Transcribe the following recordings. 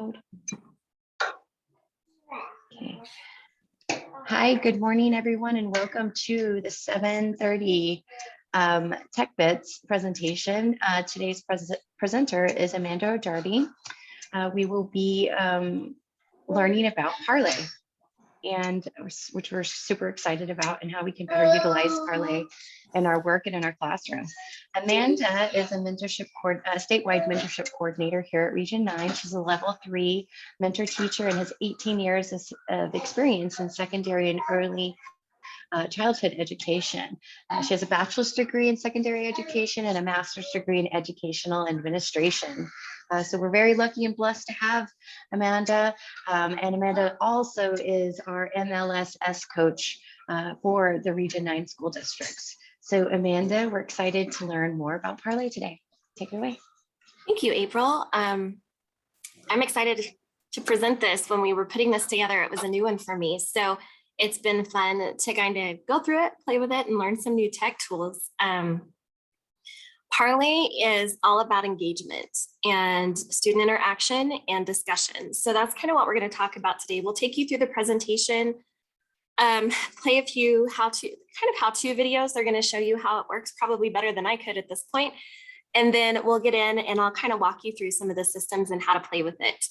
loud. Okay. Hi, good morning, everyone, and welcome to the 7:30 Tech Bits presentation. Today's presenter is Amanda O'Darby. We will be learning about Parlay, and which we're super excited about, and how we can better utilize Parlay in our work and in our classroom. Amanda is a statewide mentorship coordinator here at Region 9. She's a level 3 mentor teacher and has 18 years of experience in secondary and early childhood education. She has a bachelor's degree in secondary education and a master's degree in educational administration. So we're very lucky and blessed to have Amanda. And Amanda also is our MLSS coach for the Region 9 school districts. So Amanda, we're excited to learn more about Parlay today. Take it away. Thank you, April. I'm excited to present this. When we were putting this together, it was a new one for me. So it's been fun to kind of go through it, play with it, and learn some new tech tools. Parlay is all about engagement and student interaction and discussion. So that's kind of what we're going to talk about today. We'll take you through the presentation, play a few how-to videos. They're going to show you how it works probably better than I could at this point. And then we'll get in and I'll kind of walk you through some of the systems and how to play with it.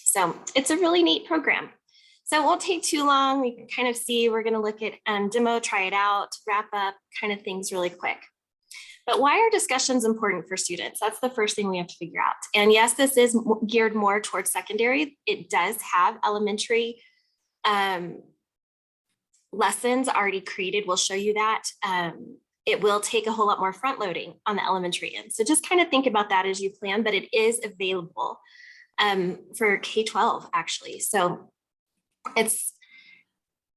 So it's a really neat program. So it won't take too long. We can kind of see, we're going to look at demo, try it out, wrap up kind of things really quick. But why are discussions important for students? That's the first thing we have to figure out. And yes, this is geared more towards secondary. It does have elementary lessons already created. We'll show you that. It will take a whole lot more front loading on the elementary end. So just kind of think about that as you plan, but it is available for K-12 actually. So it's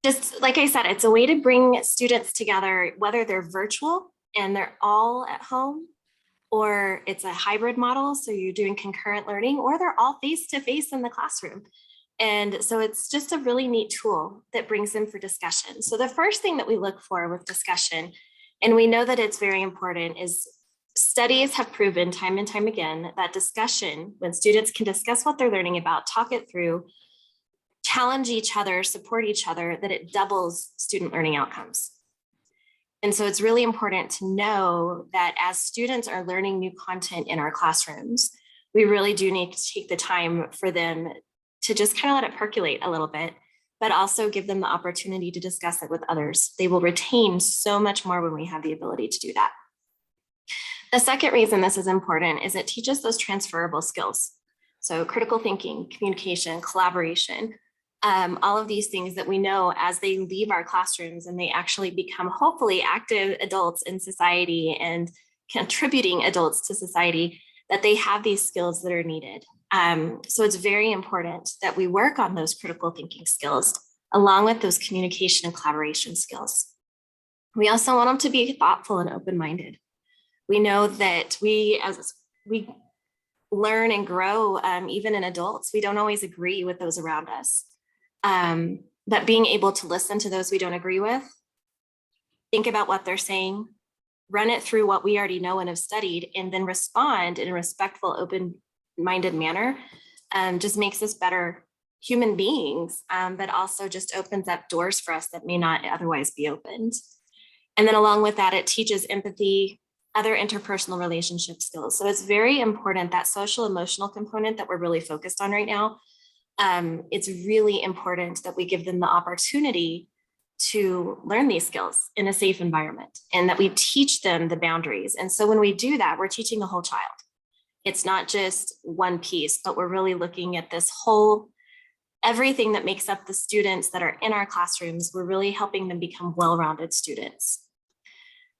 just, like I said, it's a way to bring students together, whether they're virtual and they're all at home, or it's a hybrid model, so you're doing concurrent learning, or they're all face-to-face in the classroom. And so it's just a really neat tool that brings them for discussion. So the first thing that we look for with discussion, and we know that it's very important, is studies have proven time and time again that discussion, when students can discuss what they're learning about, talk it through, challenge each other, support each other, that it doubles student learning outcomes. And so it's really important to know that as students are learning new content in our classrooms, we really do need to take the time for them to just kind of let it percolate a little bit, but also give them the opportunity to discuss it with others. They will retain so much more when we have the ability to do that. The second reason this is important is it teaches those transferable skills. So critical thinking, communication, collaboration, all of these things that we know as they leave our classrooms and they actually become hopefully active adults in society and contributing adults to society, that they have these skills that are needed. So it's very important that we work on those critical thinking skills along with those communication and collaboration skills. We also want them to be thoughtful and open-minded. We know that as we learn and grow, even in adults, we don't always agree with those around us. But being able to listen to those we don't agree with, think about what they're saying, run it through what we already know and have studied, and then respond in a respectful, open-minded manner, just makes us better human beings, but also just opens up doors for us that may not otherwise be opened. And then along with that, it teaches empathy, other interpersonal relationship skills. So it's very important, that social emotional component that we're really focused on right now. It's really important that we give them the opportunity to learn these skills in a safe environment, and that we teach them the boundaries. And so when we do that, we're teaching the whole child. It's not just one piece, but we're really looking at this whole, everything that makes up the students that are in our classrooms. We're really helping them become well-rounded students.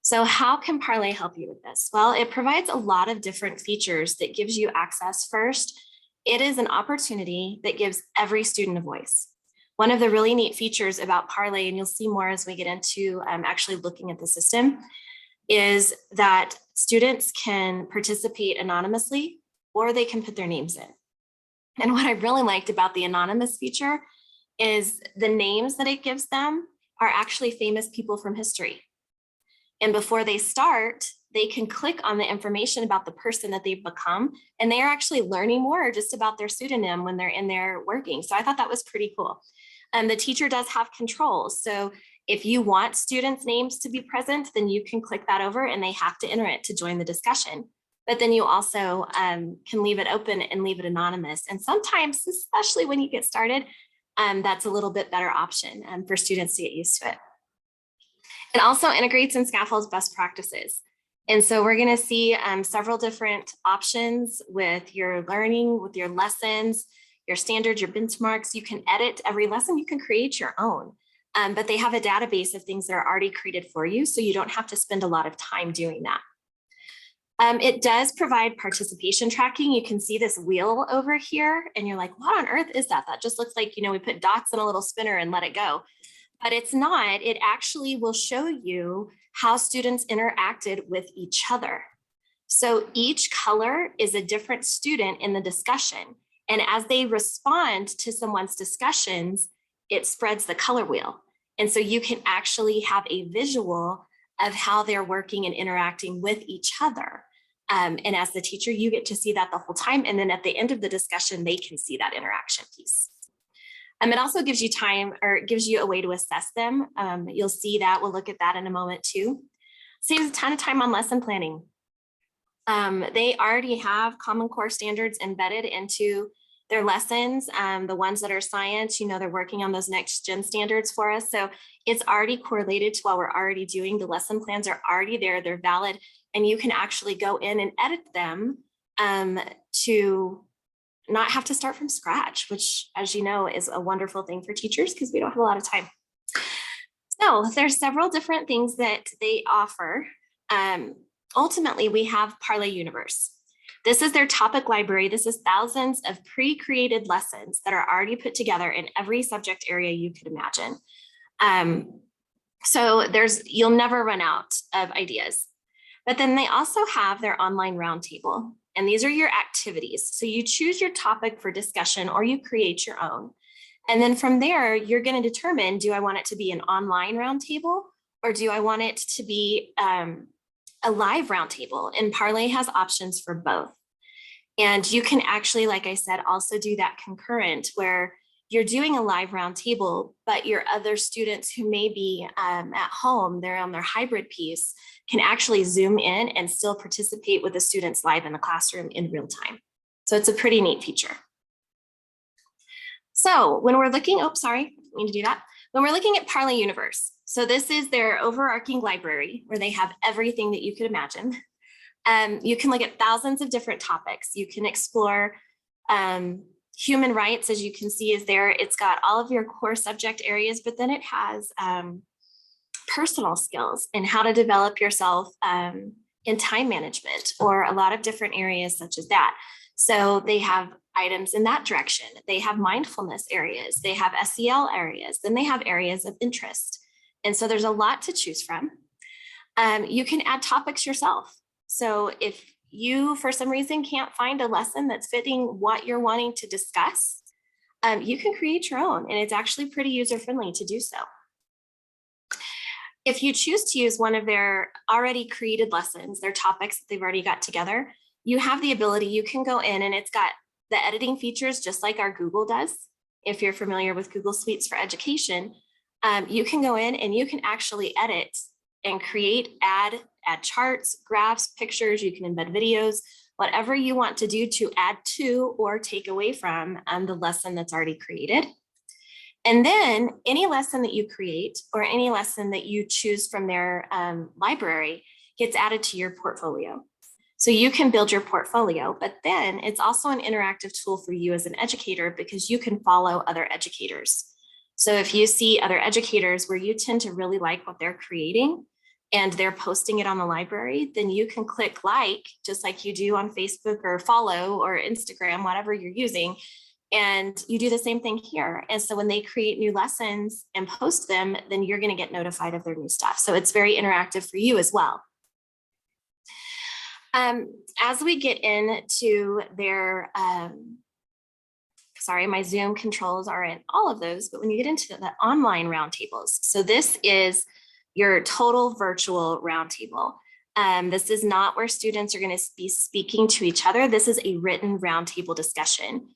So how can Parlay help you with this? Well, it provides a lot of different features that gives you access. First, it is an opportunity that gives every student a voice. One of the really neat features about Parlay, and you'll see more as we get into actually looking at the system, is that students can participate anonymously, or they can put their names in. And what I really liked about the anonymous feature is the names that it gives them are actually famous people from history. And before they start, they can click on the information about the person that they've become, and they are actually learning more just about their pseudonym when they're in there working. So I thought that was pretty cool. The teacher does have controls. So if you want students' names to be present, then you can click that over and they have to enter it to join the discussion. But then you also can leave it open and leave it anonymous. And sometimes, especially when you get started, that's a little bit better option for students to get used to it. It also integrates and scaffolds best practices. And so we're going to see several different options with your learning, with your lessons, your standards, your benchmarks. You can edit every lesson, you can create your own. But they have a database of things that are already created for you, so you don't have to spend a lot of time doing that. It does provide participation tracking. You can see this wheel over here, and you're like, what on earth is that? That just looks like, we put dots in a little spinner and let it go. But it's not. It actually will show you how students interacted with each other. So each color is a different student in the discussion. And as they respond to someone's discussions, it spreads the color wheel. And so you can actually have a visual of how they're working and interacting with each other. And as the teacher, you get to see that the whole time. And then at the end of the discussion, they can see that interaction piece. It also gives you time, or it gives you a way to assess them. You'll see that. We'll look at that in a moment too. Saves a ton of time on lesson planning. They already have Common Core standards embedded into their lessons. The ones that are science, they're working on those next gen standards for us. So it's already correlated to what we're already doing. The lesson plans are already there, they're valid, and you can actually go in and edit them to not have to start from scratch, which, as you know, is a wonderful thing for teachers because we don't have a lot of time. So there's several different things that they offer. Ultimately, we have Parlay Universe. This is their topic library. This is thousands of pre-created lessons that are already put together in every subject area you could imagine. So you'll never run out of ideas. But then they also have their online roundtable. And these are your activities. So you choose your topic for discussion or you create your own. And then from there, you're going to determine, do I want it to be an online roundtable or do I want it to be a live roundtable? And Parlay has options for both. And you can actually, like I said, also do that concurrent where you're doing a live roundtable, but your other students who may be at home, they're on their hybrid piece, can actually zoom in and still participate with the students live in the classroom in real time. So it's a pretty neat feature. So when we're looking, When we're looking at Parlay Universe, so this is their overarching library where they have everything that you could imagine. You can look at thousands of different topics. You can explore human rights, as you can see, is there. It's got all of your core subject areas, but then it has personal skills and how to develop yourself in time management or a lot of different areas such as that. So they have items in that direction. They have mindfulness areas. They have SEL areas. Then they have areas of interest. And so there's a lot to choose from. You can add topics yourself. So if you, for some reason, can't find a lesson that's fitting what you're wanting to discuss, you can create your own, and it's actually pretty user-friendly to do so. If you choose to use one of their already created lessons, their topics that they've already got together, you have the ability, you can go in and it's got the editing features just like our Google does. If you're familiar with Google Suites for Education, you can go in and you can actually edit and create, add charts, graphs, pictures. You can embed videos, whatever you want to do to add to or take away from the lesson that's already created. And then any lesson that you create or any lesson that you choose from their library gets added to your portfolio. So you can build your portfolio, but then it's also an interactive tool for you as an educator because you can follow other educators. So if you see other educators where you tend to really like what they're creating and they're posting it on the library, then you can click like, just like you do on Facebook or follow or Instagram, whatever you're using. And you do the same thing here. And so when they create new lessons and post them, then you're going to get notified of their new stuff. So it's very interactive for you as well. As we get into their, sorry, my Zoom controls are in all of those, but when you get into the online roundtables, so this is your total virtual roundtable. This is not where students are going to be speaking to each other. This is a written roundtable discussion.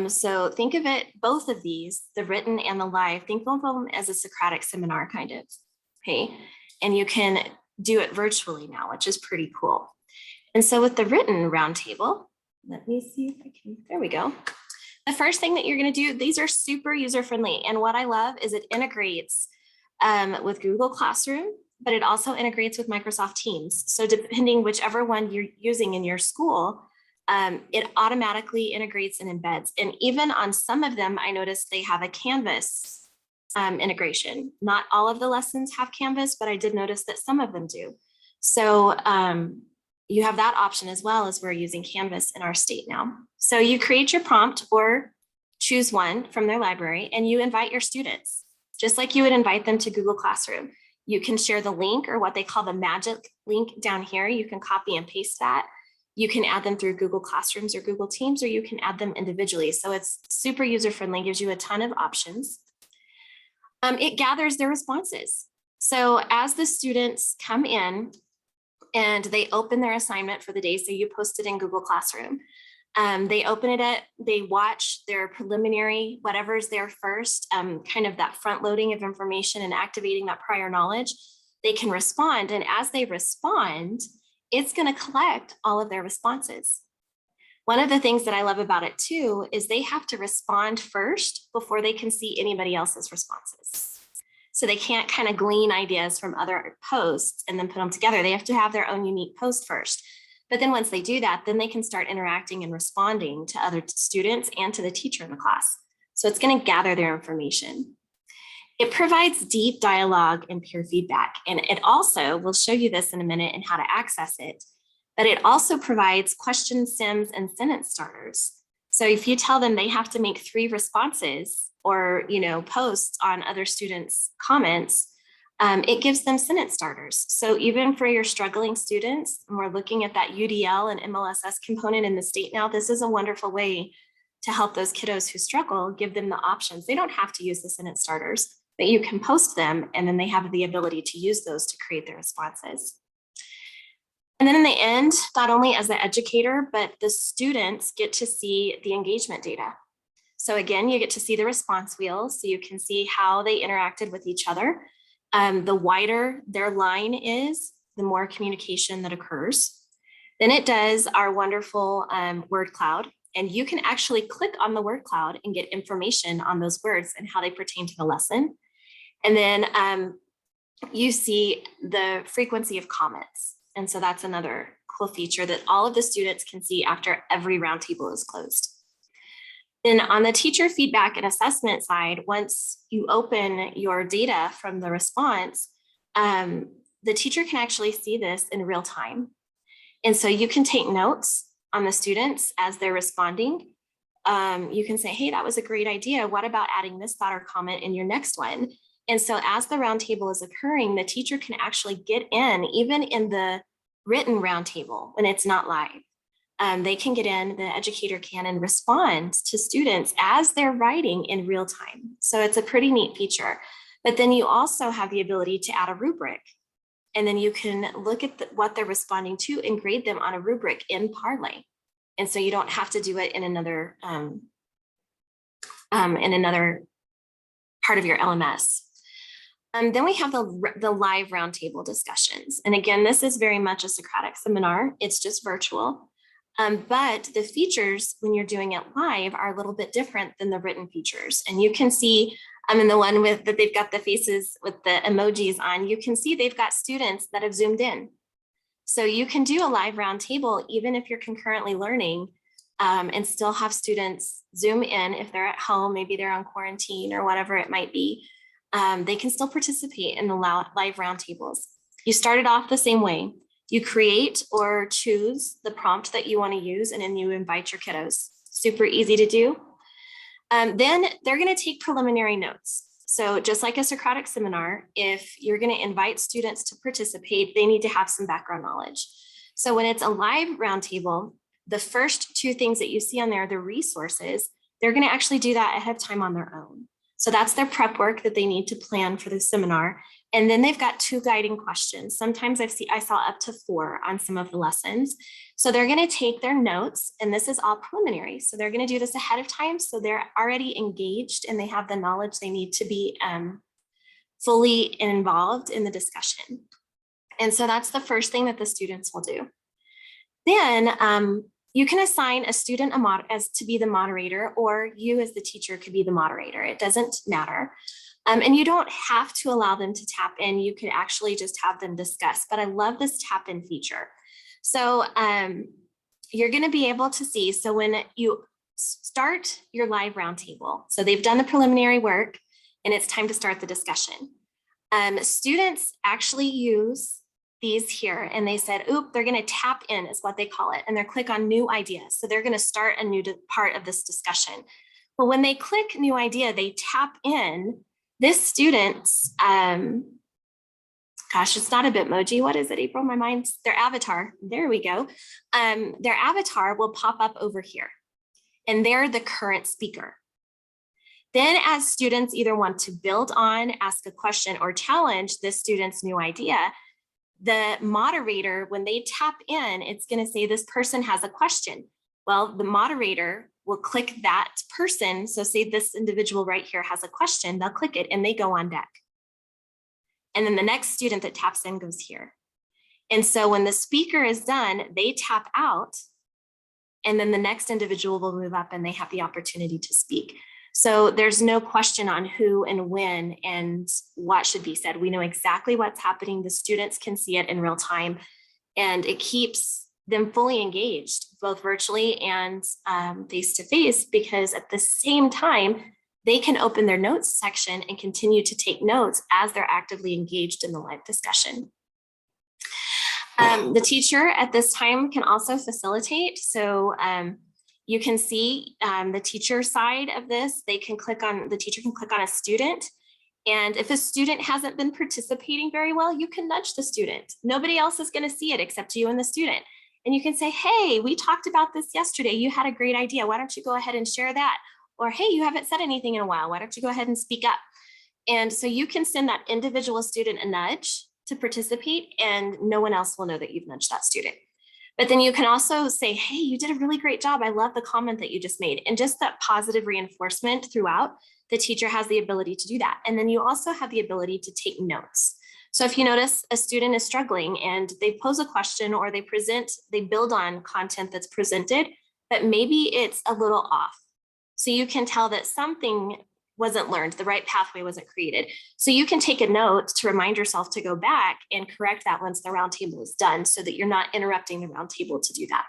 So think of it, both of these, the written and the live, think of them as a Socratic seminar kind of, okay? And you can do it virtually now, which is pretty cool. And so with the written roundtable, let me see if I can, there we go. The first thing that you're going to do, these are super user-friendly. And what I love is it integrates with Google Classroom, but it also integrates with Microsoft Teams. So depending whichever one you're using in your school, it automatically integrates and embeds. And even on some of them, I noticed they have a Canvas integration. Not all of the lessons have Canvas, but I did notice that some of them do. So you have that option as well, as we're using Canvas in our state now. So you create your prompt or choose one from their library and you invite your students, just like you would invite them to Google Classroom. You can share the link, or what they call the magic link down here. You can copy and paste that. You can add them through Google Classrooms or Google Teams, or you can add them individually. So it's super user-friendly, gives you a ton of options. It gathers their responses. So as the students come in and they open their assignment for the day, so you posted in Google Classroom, they open it up, they watch their preliminary, whatever's there first, kind of that front loading of information and activating that prior knowledge. They can respond, and as they respond, it's going to collect all of their responses. One of the things that I love about it too is they have to respond first before they can see anybody else's responses. So they can't kind of glean ideas from other posts and then put them together. They have to have their own unique post first. But then once they do that, then they can start interacting and responding to other students and to the teacher in the class. So it's going to gather their information. It provides deep dialogue and peer feedback. And it also, we'll show you this in a minute and how to access it, but it also provides question sims and sentence starters. So if you tell them they have to make 3 responses or, posts on other students' comments, it gives them sentence starters. So even for your struggling students, and we're looking at that UDL and MLSS component in the state now, this is a wonderful way to help those kiddos who struggle, give them the options. They don't have to use the sentence starters, but you can post them and then they have the ability to use those to create their responses. And then in the end, not only as the educator, but the students get to see the engagement data. So again, you get to see the response wheels, so you can see how they interacted with each other. The wider their line is, the more communication that occurs. Then it does our wonderful word cloud, and you can actually click on the word cloud and get information on those words and how they pertain to the lesson. And then you see the frequency of comments. And so that's another cool feature that all of the students can see after every roundtable is closed. Then on the teacher feedback and assessment side, once you open your data from the response, the teacher can actually see this in real time. And so you can take notes on the students as they're responding. You can say, hey, that was a great idea. What about adding this thought or comment in your next one? And so as the roundtable is occurring, the teacher can actually get in, even in the written roundtable when it's not live. They can get in, the educator can, and respond to students as they're writing in real time. So it's a pretty neat feature. But then you also have the ability to add a rubric. And then you can look at what they're responding to and grade them on a rubric in Parlay. And so you don't have to do it in another part of your LMS. Then we have the live roundtable discussions. And again, this is very much a Socratic seminar. It's just virtual. But the features when you're doing it live are a little bit different than the written features. And you can see in the one with that they've got the faces with the emojis on, you can see they've got students that have zoomed in. So you can do a live roundtable even if you're concurrently learning and still have students zoom in if they're at home, maybe they're on quarantine or whatever it might be. They can still participate in the live roundtables. You start it off the same way. You create or choose the prompt that you want to use, and then you invite your kiddos. Super easy to do. Then they're going to take preliminary notes. So just like a Socratic seminar, if you're going to invite students to participate, they need to have some background knowledge. So when it's a live roundtable, the first 2 things that you see on there, the resources, they're going to actually do that ahead of time on their own. So that's their prep work that they need to plan for the seminar. And then they've got 2 guiding questions. Sometimes I saw up to 4 on some of the lessons. So they're going to take their notes, and this is all preliminary. So they're going to do this ahead of time. So they're already engaged and they have the knowledge they need to be fully involved in the discussion. And so that's the first thing that the students will do. Then you can assign a student as to be the moderator, or you as the teacher could be the moderator. It doesn't matter. And you don't have to allow them to tap in. You could actually just have them discuss, but I love this tap in feature. So you're going to be able to see, so when you start your live roundtable, so they've done the preliminary work and it's time to start the discussion. Students actually use these here, and they said, oop, they're going to tap in is what they call it. And they're click on new ideas. So they're going to start a new part of this discussion. But when they click new idea, they tap in. This student's, gosh, it's not a Bitmoji. What is it, April? My mind's their avatar. There we go. Their avatar will pop up over here, and they're the current speaker. Then as students either want to build on, ask a question, or challenge this student's new idea, the moderator, when they tap in, it's going to say this person has a question. Well, the moderator will click that person. So say this individual right here has a question, they'll click it and they go on deck. And then the next student that taps in goes here. And so when the speaker is done, they tap out, and then the next individual will move up and they have the opportunity to speak. So there's no question on who and when and what should be said. We know exactly what's happening. The students can see it in real time, and it keeps them fully engaged, both virtually and face-to-face, because at the same time, they can open their notes section and continue to take notes as they're actively engaged in the live discussion. The teacher at this time can also facilitate. So you can see the teacher side of this. The teacher can click on a student. And if a student hasn't been participating very well, you can nudge the student. Nobody else is going to see it except you and the student. And you can say, hey, we talked about this yesterday. You had a great idea. Why don't you go ahead and share that? Or, hey, you haven't said anything in a while. Why don't you go ahead and speak up? And so you can send that individual student a nudge to participate, and no one else will know that you've nudged that student. But then you can also say, hey, you did a really great job. I love the comment that you just made. And just that positive reinforcement throughout, the teacher has the ability to do that. And then you also have the ability to take notes. So if you notice a student is struggling and they pose a question, or they build on content that's presented, but maybe it's a little off. So you can tell that something wasn't learned, the right pathway wasn't created. So you can take a note to remind yourself to go back and correct that once the roundtable is done, so that you're not interrupting the roundtable to do that.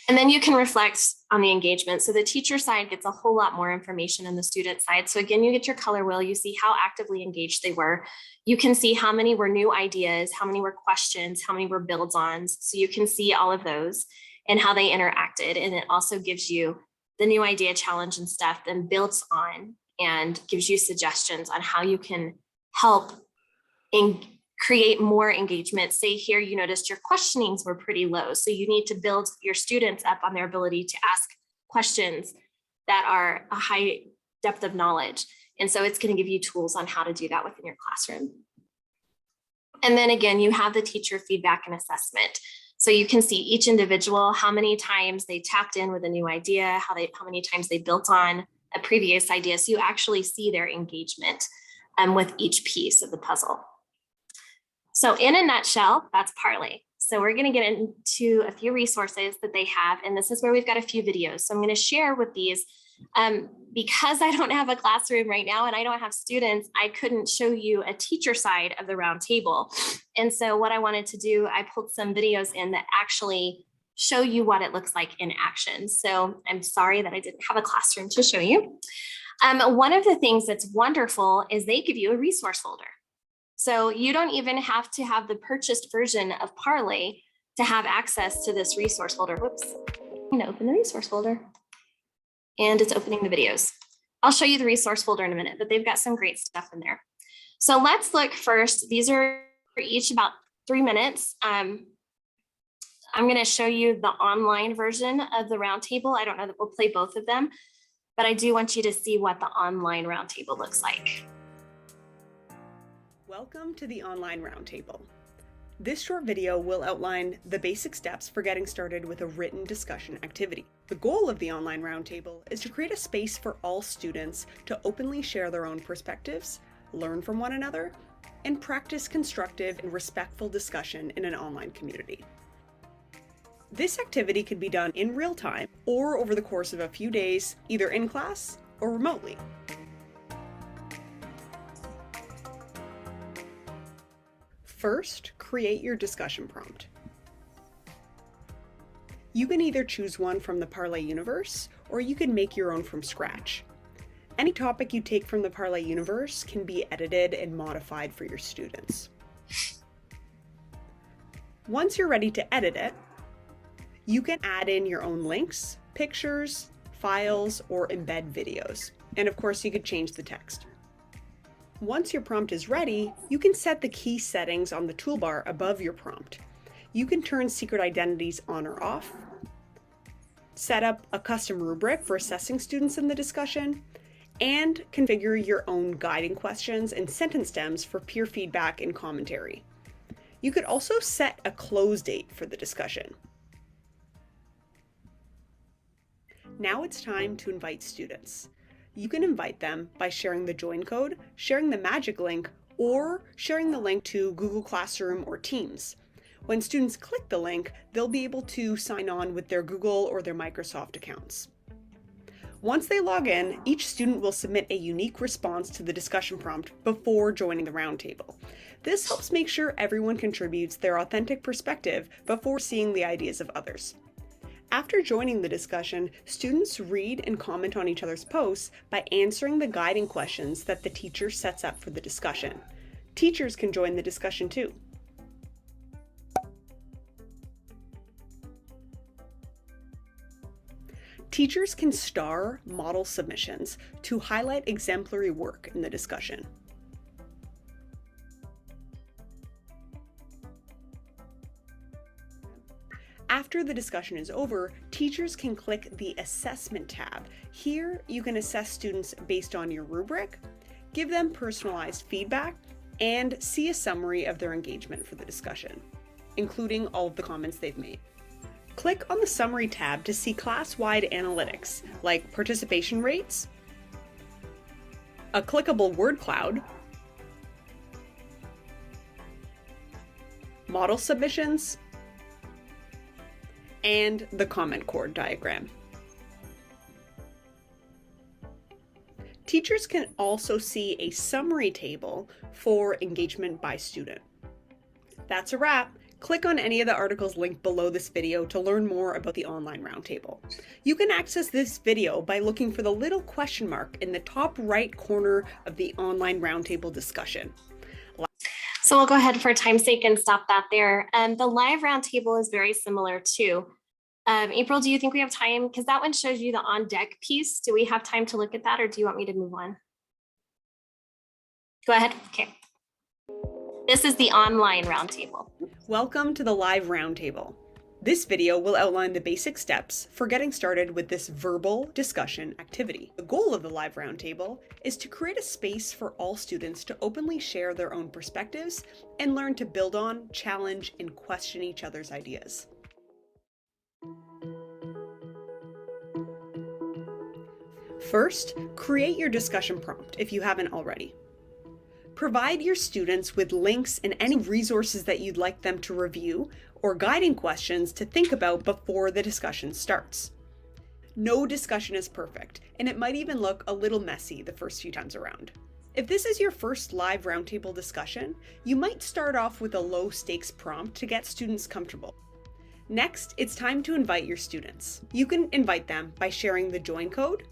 And then you can reflect on the engagement. So the teacher side gets a whole lot more information than the student side. So again, you get your color wheel, you see how actively engaged they were. You can see how many were new ideas, how many were questions, how many were build-ons. So you can see all of those and how they interacted. And it also gives you the new idea challenge and stuff, then builds on and gives you suggestions on how you can help create more engagement. Say here, you noticed your questionings were pretty low. So you need to build your students up on their ability to ask questions that are a high depth of knowledge. And so it's going to give you tools on how to do that within your classroom. And then again, you have the teacher feedback and assessment. So you can see each individual, how many times they tapped in with a new idea, how many times they built on a previous idea. So you actually see their engagement with each piece of the puzzle. So in a nutshell, that's Parlay. So we're going to get into a few resources that they have, and this is where we've got a few videos. So I'm going to share with these because I don't have a classroom right now and I don't have students, I couldn't show you a teacher side of the round table. And so what I wanted to do, I pulled some videos in that actually show you what it looks like in action. So I'm sorry that I didn't have a classroom to show you. One of the things that's wonderful is they give you a resource folder. So you don't even have to have the purchased version of Parlay to have access to this resource folder. Whoops, I'm gonna open the resource folder. And it's opening the videos. I'll show you the resource folder in a minute, but they've got some great stuff in there. So let's look first. These are each about 3 minutes. I'm going to show you the online version of the roundtable. I don't know that we'll play both of them, but I do want you to see what the online roundtable looks like. Welcome to the online roundtable. This short video will outline the basic steps for getting started with a written discussion activity. The goal of the online roundtable is to create a space for all students to openly share their own perspectives, learn from one another, and practice constructive and respectful discussion in an online community. This activity can be done in real time or over the course of a few days, either in class or remotely. First, create your discussion prompt. You can either choose one from the Parlay universe, or you can make your own from scratch. Any topic you take from the Parlay universe can be edited and modified for your students. Once you're ready to edit it, you can add in your own links, pictures, files, or embed videos. And of course, you could change the text. Once your prompt is ready, you can set the key settings on the toolbar above your prompt. You can turn secret identities on or off, set up a custom rubric for assessing students in the discussion, and configure your own guiding questions and sentence stems for peer feedback and commentary. You could also set a close date for the discussion. Now it's time to invite students. You can invite them by sharing the join code, sharing the magic link, or sharing the link to Google Classroom or Teams. When students click the link, they'll be able to sign on with their Google or their Microsoft accounts. Once they log in, each student will submit a unique response to the discussion prompt before joining the roundtable. This helps make sure everyone contributes their authentic perspective before seeing the ideas of others. After joining the discussion, students read and comment on each other's posts by answering the guiding questions that the teacher sets up for the discussion. Teachers can join the discussion too. Teachers can star model submissions to highlight exemplary work in the discussion. After the discussion is over, teachers can click the Assessment tab. Here, you can assess students based on your rubric, give them personalized feedback, and see a summary of their engagement for the discussion, including all of the comments they've made. Click on the Summary tab to see class-wide analytics, like participation rates, a clickable word cloud, model submissions, and the comment cord diagram. Teachers can also see a summary table for engagement by student. That's a wrap. Click on any of the articles linked below this video to learn more about the online roundtable. You can access this video by looking for the little question mark in the top right corner of the online roundtable discussion. So we'll go ahead for time's sake and stop that there. The live roundtable is very similar too. April, do you think we have time? Because that one shows you the on deck piece. Do we have time to look at that, or do you want me to move on? Go ahead. Okay. This is the online roundtable. Welcome to the live roundtable. This video will outline the basic steps for getting started with this verbal discussion activity. The goal of the live roundtable is to create a space for all students to openly share their own perspectives and learn to build on, challenge, and question each other's ideas. First, create your discussion prompt if you haven't already. Provide your students with links and any resources that you'd like them to review or guiding questions to think about before the discussion starts. No discussion is perfect, and it might even look a little messy the first few times around. If this is your first live roundtable discussion, you might start off with a low-stakes prompt to get students comfortable. Next, it's time to invite your students. You can invite them by sharing the join code,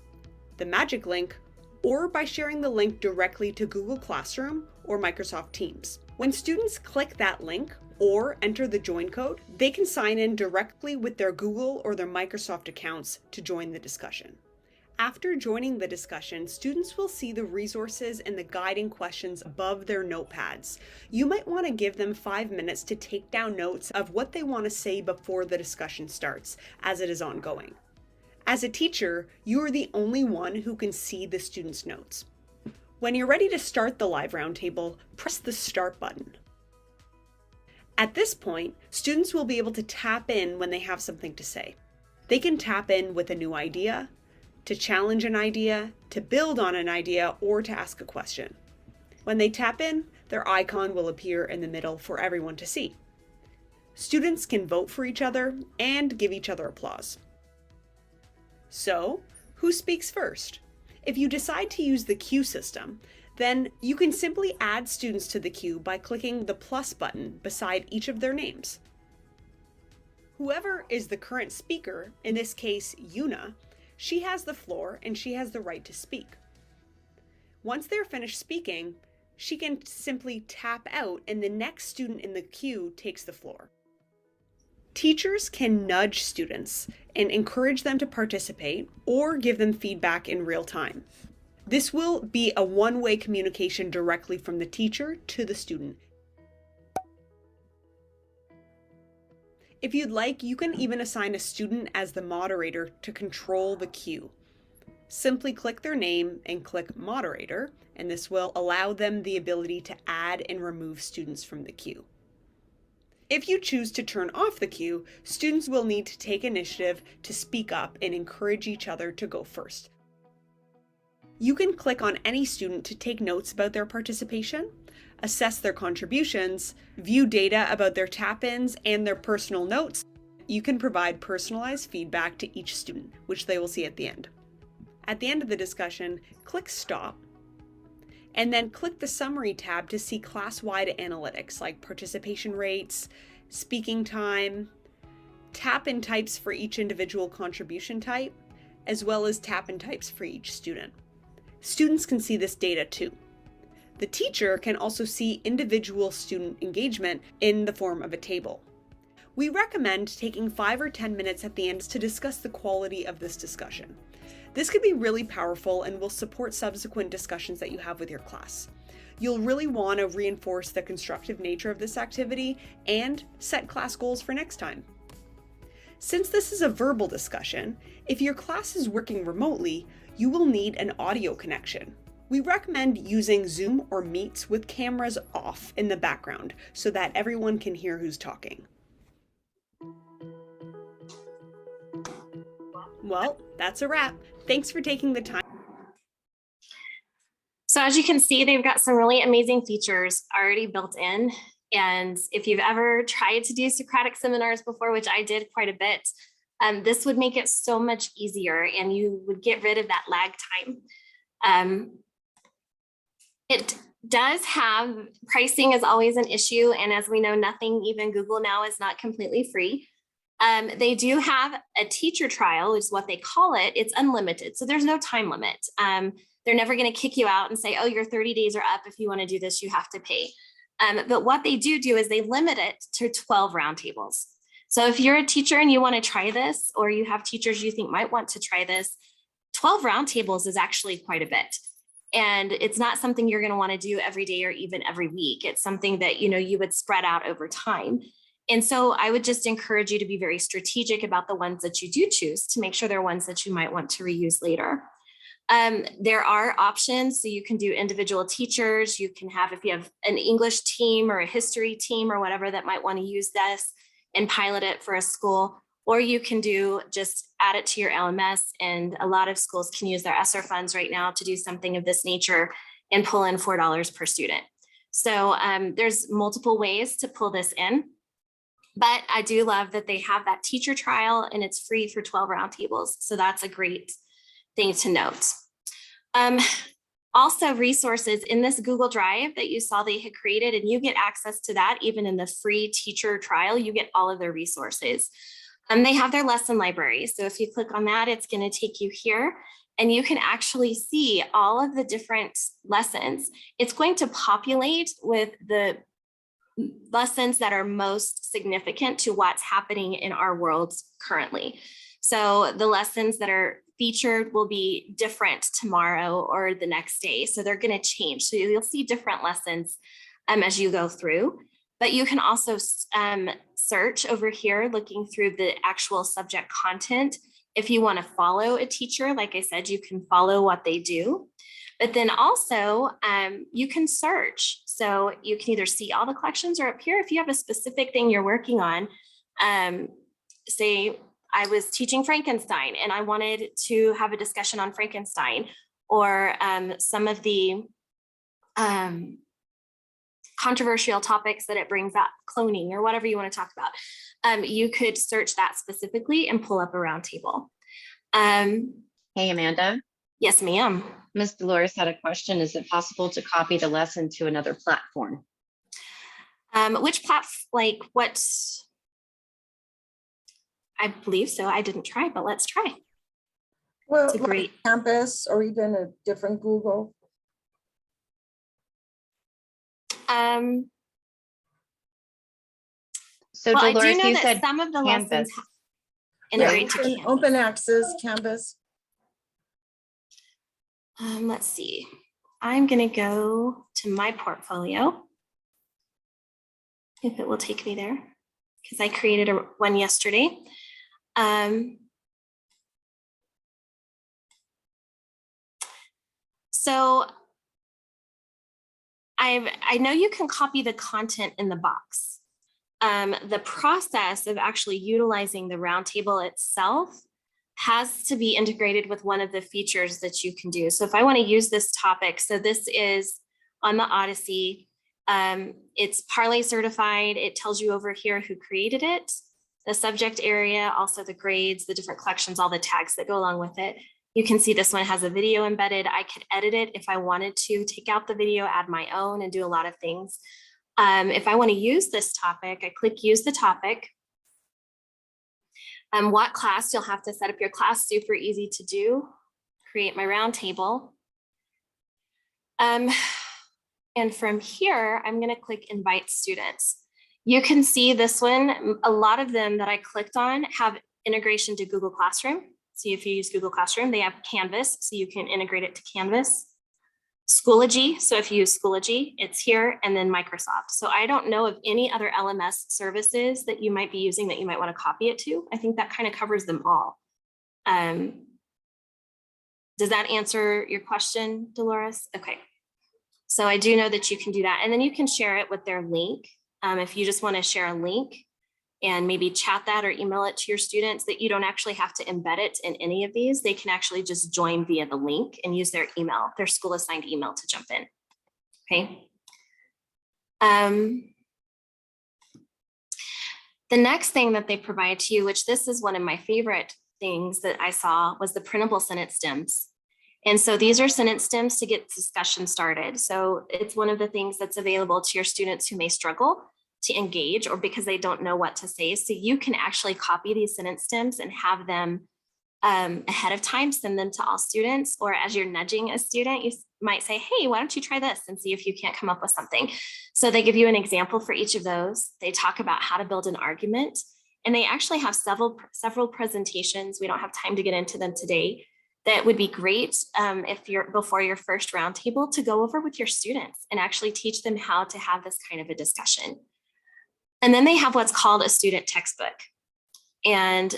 the magic link, or by sharing the link directly to Google Classroom or Microsoft Teams. When students click that link or enter the join code, they can sign in directly with their Google or their Microsoft accounts to join the discussion. After joining the discussion, students will see the resources and the guiding questions above their notepads. You might want to give them 5 minutes to take down notes of what they want to say before the discussion starts, as it is ongoing. As a teacher, you are the only one who can see the students' notes. When you're ready to start the live roundtable, press the Start button. At this point, students will be able to tap in when they have something to say. They can tap in with a new idea, to challenge an idea, to build on an idea, or to ask a question. When they tap in, their icon will appear in the middle for everyone to see. Students can vote for each other and give each other applause. So, who speaks first? If you decide to use the queue system, then you can simply add students to the queue by clicking the plus button beside each of their names. Whoever is the current speaker, in this case Yuna, she has the floor and she has the right to speak. Once they're finished speaking, she can simply tap out and the next student in the queue takes the floor. Teachers can nudge students and encourage them to participate or give them feedback in real time. This will be a one-way communication directly from the teacher to the student. If you'd like, you can even assign a student as the moderator to control the queue. Simply click their name and click Moderator, and this will allow them the ability to add and remove students from the queue. If you choose to turn off the queue, students will need to take initiative to speak up and encourage each other to go first. You can click on any student to take notes about their participation, assess their contributions, view data about their tap-ins and their personal notes. You can provide personalized feedback to each student, which they will see at the end. At the end of the discussion, click Stop, and then click the Summary tab to see class-wide analytics like participation rates, speaking time, tap-in types for each individual contribution type, as well as tap-in types for each student. Students can see this data too. The teacher can also see individual student engagement in the form of a table. We recommend taking 5 or 10 minutes at the end to discuss the quality of this discussion. This could be really powerful and will support subsequent discussions that you have with your class. You'll really want to reinforce the constructive nature of this activity and set class goals for next time. Since this is a verbal discussion, if your class is working remotely, you will need an audio connection. We recommend using Zoom or Meets with cameras off in the background so that everyone can hear who's talking. Well, that's a wrap. Thanks for taking the time. So as you can see, they've got some really amazing features already built in. And if you've ever tried to do Socratic seminars before, which I did quite a bit, this would make it so much easier and you would get rid of that lag time. It does have, pricing is always an issue. And as we know, nothing, even Google now, is not completely free. They do have a teacher trial, is what they call it. It's unlimited, so there's no time limit. They're never going to kick you out and say, oh, your 30 days are up. If you want to do this, you have to pay. But what they do is they limit it to 12 roundtables. So if you're a teacher and you want to try this, or you have teachers you think might want to try this, 12 roundtables is actually quite a bit. And it's not something you're going to want to do every day or even every week. It's something that, you would spread out over time. And so I would just encourage you to be very strategic about the ones that you do choose to make sure they're ones that you might want to reuse later. There are options. So you can do individual teachers. You can have, if you have an English team or a history team or whatever that might want to use this and pilot it for a school, or you can do just add it to your LMS. And a lot of schools can use their ESSER funds right now to do something of this nature and pull in $4 per student. So there's multiple ways to pull this in. But I do love that they have that teacher trial and it's free for 12 roundtables. So that's a great thing to note. Also, resources in this Google Drive that you saw they had created, and you get access to that even in the free teacher trial, you get all of their resources. They have their lesson library. So if you click on that, it's going to take you here and you can actually see all of the different lessons. It's going to populate with the lessons that are most significant to what's happening in our world currently. So the lessons that are featured will be different tomorrow or the next day. So they're going to change. So you'll see different lessons as you go through. But you can also search over here, looking through the actual subject content If you want to follow a teacher, like I said, you can follow what they do. But then also you can search. So you can either see all the collections, or up here, if you have a specific thing you're working on, say I was teaching Frankenstein and I wanted to have a discussion on Frankenstein, or some of the controversial topics that it brings up, cloning or whatever you want to talk about. You could search that specifically and pull up a roundtable. Hey, Amanda. Yes, ma'am. Ms. Dolores had a question. Is it possible to copy the lesson to another platform? Which platform, like what? I believe so. I didn't try, but let's try. Well, It's a great. like Campus or even a different Google. So Well, I do Dolores, know you that said some of the Canvas. lessons integrate to open, Canvas. open access, Canvas. Let's see. I'm going to go to my portfolio, if it will take me there, because I created one yesterday. So I know you can copy the content in the box. The process of actually utilizing the roundtable itself has to be integrated with one of the features that you can do. So if I want to use this topic, so this is on the Odyssey. It's Parlay certified. It tells you over here who created it, the subject area, also the grades, the different collections, all the tags that go along with it. You can see this one has a video embedded. I could edit it if I wanted to, take out the video, add my own, and do a lot of things. If I want to use this topic, I click use the topic. What class? You'll have to set up your class, super easy to do. Create my round table. And from here, I'm going to click invite students. You can see this one, a lot of them that I clicked on have integration to Google Classroom. So if you use Google Classroom, they have Canvas, so you can integrate it to Canvas. Schoology, so if you use Schoology, it's here, and then Microsoft. So I don't know of any other LMS services that you might be using that you might want to copy it to. I think that kind of covers them all. Does that answer your question, Dolores? Okay. So I do know that you can do that, and then you can share it with their link. If you just want to share a link and maybe chat that or email it to your students, that you don't actually have to embed it in any of these. They can actually just join via the link and use their email, their school assigned email to jump in. Okay. The next thing that they provide to you, which this is one of my favorite things that I saw, was the printable sentence stems. And so these are sentence stems to get discussion started. So it's one of the things that's available to your students who may struggle to engage or because they don't know what to say. So you can actually copy these sentence stems and have them ahead of time, send them to all students, or as you're nudging a student, you might say, hey, why don't you try this and see if you can't come up with something. So they give you an example for each of those. They talk about how to build an argument, and they actually have several presentations. We don't have time to get into them today. That would be great if you're before your first roundtable to go over with your students and actually teach them how to have this kind of a discussion. And then they have what's called a student textbook. And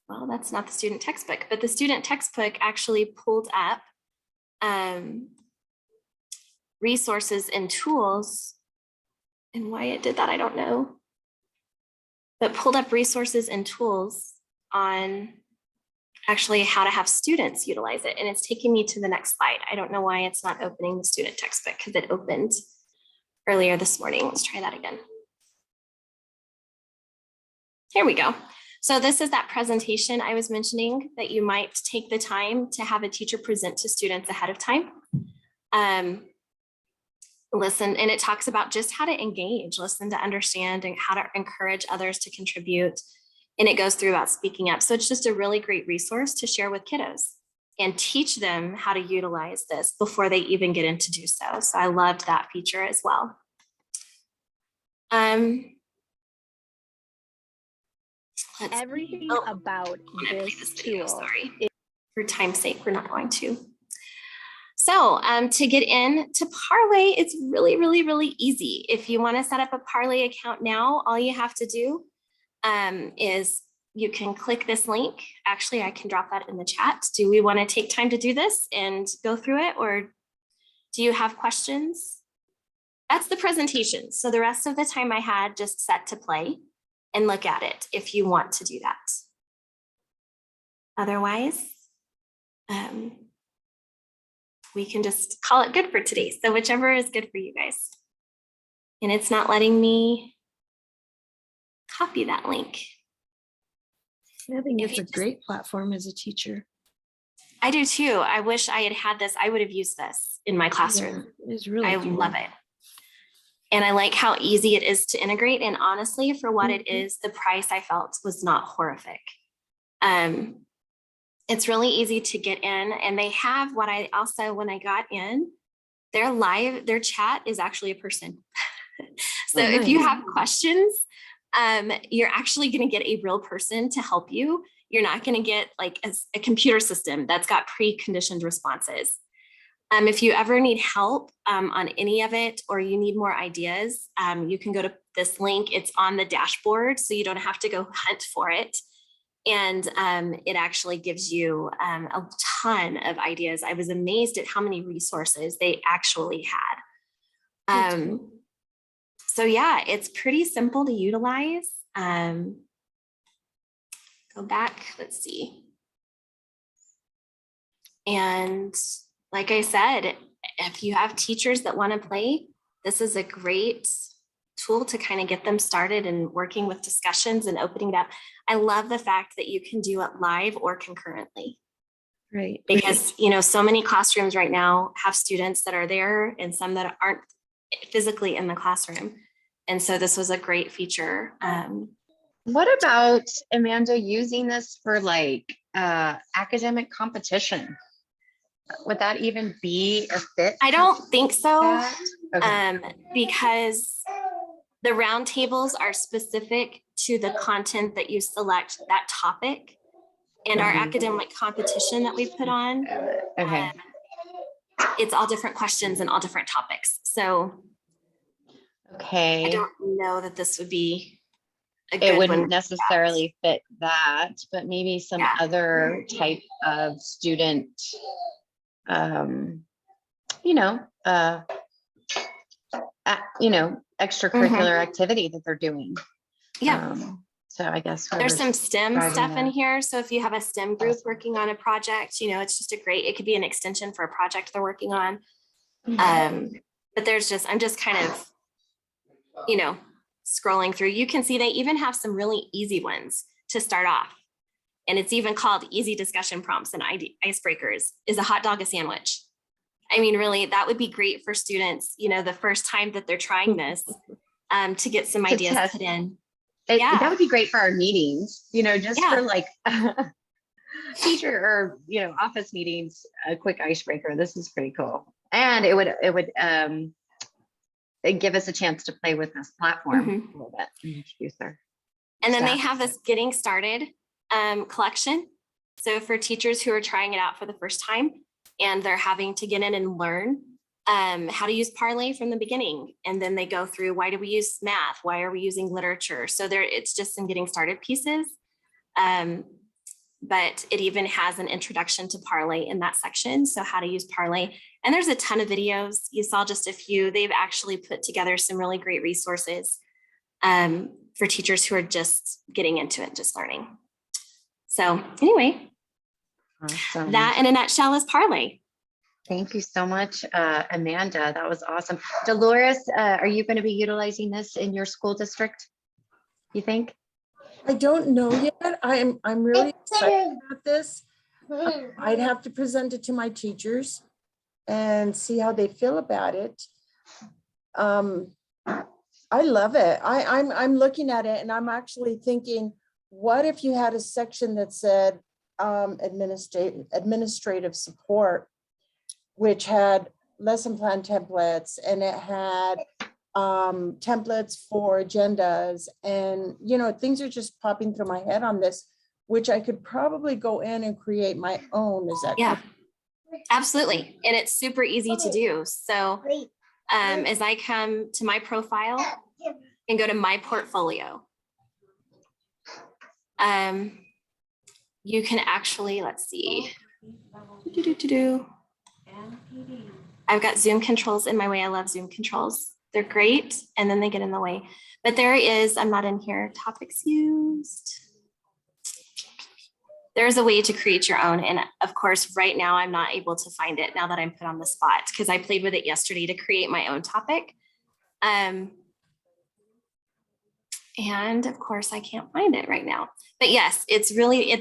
well, that's not the student textbook, but the student textbook actually pulled up resources and tools. And why it did that, I don't know. But pulled up resources and tools on actually how to have students utilize it. And it's taking me to the next slide. I don't know why it's not opening the student textbook, because it opened earlier this morning. Let's try that again. Here we go. So this is that presentation I was mentioning that you might take the time to have a teacher present to students ahead of time. Listen, and it talks about just how to engage, listen to understand, and how to encourage others to contribute. And it goes through about speaking up. So it's just a really great resource to share with kiddos and teach them how to utilize this before they even get in to do so. So I loved that feature as well. Everything about this video, tool. sorry. For time's sake, we're not going to. So to get in to Parlay, it's really, really, really easy. If you want to set up a Parlay account now, all you have to do is you can click this link. Actually, I can drop that in the chat. Do we want to take time to do this and go through it, or do you have questions? That's the presentation. So the rest of the time I had just set to play and look at it if you want to do that. Otherwise, we can just call it good for today. So whichever is good for you guys. And it's not letting me copy that link. I think If it's you a just- great platform as a teacher. I do too. I wish I had this. I would have used this in my classroom. Yeah, it's really I cool. love it. And I like how easy it is to integrate. And honestly, for what it Mhm. is, the price I felt was not horrific. It's really easy to get in, and they have what I also, when I got in, their chat is actually a person. So Oh, if you nice. have questions, you're actually going to get a real person to help you. You're not going to get like a computer system that's got preconditioned responses. If you ever need help on any of it, or you need more ideas, you can go to this link. It's on the dashboard, so you don't have to go hunt for it. And it actually gives you a ton of ideas. I was amazed at how many resources they actually had. So yeah, it's pretty simple to utilize. Go back, let's see. And like I said, if you have teachers that want to play, this is a great tool to kind of get them started and working with discussions and opening it up. I love the fact that you can do it live or concurrently, Right. because you know, so many classrooms right now have students that are there and some that aren't physically in the classroom. And so this was a great feature. What about, Amanda, using this for like academic competition? Would that even be a fit? I don't think so. that? Okay. Because the roundtables are specific to the content that you select, that topic, and our Mhm. academic competition that we put on. Okay. It's all different questions and all different topics. So I Okay. don't know that this would be a It good wouldn't one. necessarily fit that, but maybe some Yeah. other type of student, you know, extracurricular activity that they're doing. Yeah. So I guess There's whoever's some STEM driving stuff in that. here. So if you have a STEM group Awesome. working on a project, you know, it's just it could be an extension for a project they're working on. But I'm just kind of, you know, scrolling through. You can see they even have some really easy ones to start off. And it's even called easy discussion prompts and icebreakers. Is a hot dog a sandwich? I mean, really, that would be great for students, you know, the first time that they're trying this, to get some To ideas test. put in. That Yeah. would be great for our meetings, you know, just Yeah. for like teacher or, you know, office meetings, a quick icebreaker. This is pretty cool. And it would it'd give us a chance to play with this platform Mhm. a little bit and introduce her. And then they staff. have this getting started collection. So for teachers who are trying it out for the first time and they're having to get in and learn how to use Parlay from the beginning. And then they go through, why do we use math? Why are we using literature? So it's just some getting started pieces. But it even has an introduction to Parlay in that section. So how to use Parlay. And there's a ton of videos. You saw just a few. They've actually put together some really great resources for teachers who are just getting into it, just learning. So anyway, Awesome. that in a nutshell is Parlay. Thank you so much, Amanda. That was awesome. Dolores, are you going to be utilizing this in your school district, you think? I don't know yet. I'm really excited about this. I'd have to present it to my teachers and see how they feel about it. I love it. I'm looking at it and I'm actually thinking, what if you had a section that said administrative support, which had lesson plan templates, and it had templates for agendas, and you know, things are just popping through my head on this, which I could probably go in and create my own. Is that Yeah, absolutely. And it's super easy to do. So as I come to my profile and go to my portfolio, You can actually, let's see. Do-do-do-do-do. I've got Zoom controls in my way. I love Zoom controls. They're great, and then they get in the way. But there is, I'm not in here, topics used. There's a way to create your own. And of course, right now, I'm not able to find it now that I'm put on the spot because I played with it yesterday to create my own topic. And of course, I can't find it right now. But yes, it's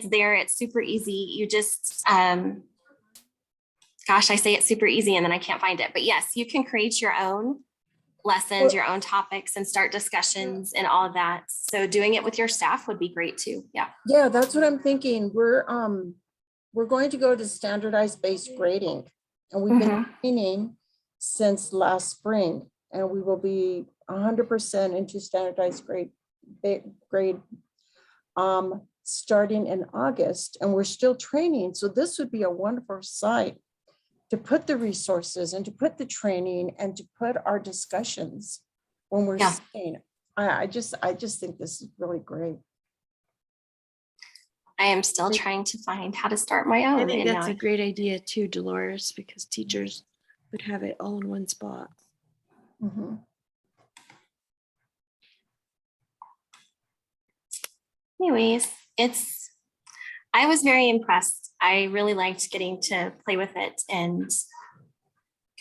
there. It's super easy. You just, gosh, I say it's super easy and then I can't find it. But yes, you can create your own lessons, your own topics, and start discussions and all of that. So doing it with your staff would be great too. Yeah. Yeah, that's what I'm thinking. We're going to go to standardized based grading, and we've been training since last spring, and we will be 100% into standardized grade starting in August, and we're still training. So this would be a wonderful site to put the resources and to put the training and to put our discussions when we're saying. I just think this is really great. I am still trying to find how to start my own. I think that's a great idea too, Dolores, because teachers would have it all in one spot. Mm-hmm. Anyways, I was very impressed. I really liked getting to play with it and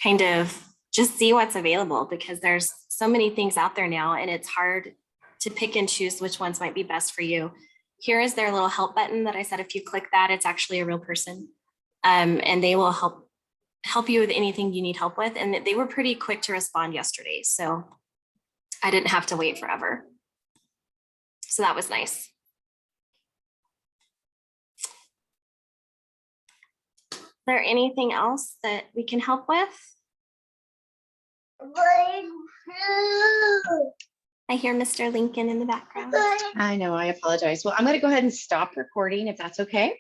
kind of just see what's available because there's so many things out there now and it's hard to pick and choose which ones might be best for you. Here is their little help button that I said, if you click that, it's actually a real person. And they will help you with anything you need help with. And they were pretty quick to respond yesterday. So I didn't have to wait forever. So that was nice. Is there anything else that we can help with? I hear Mr. Lincoln in the background. I know, I apologize. Well, I'm going to go ahead and stop recording if that's okay.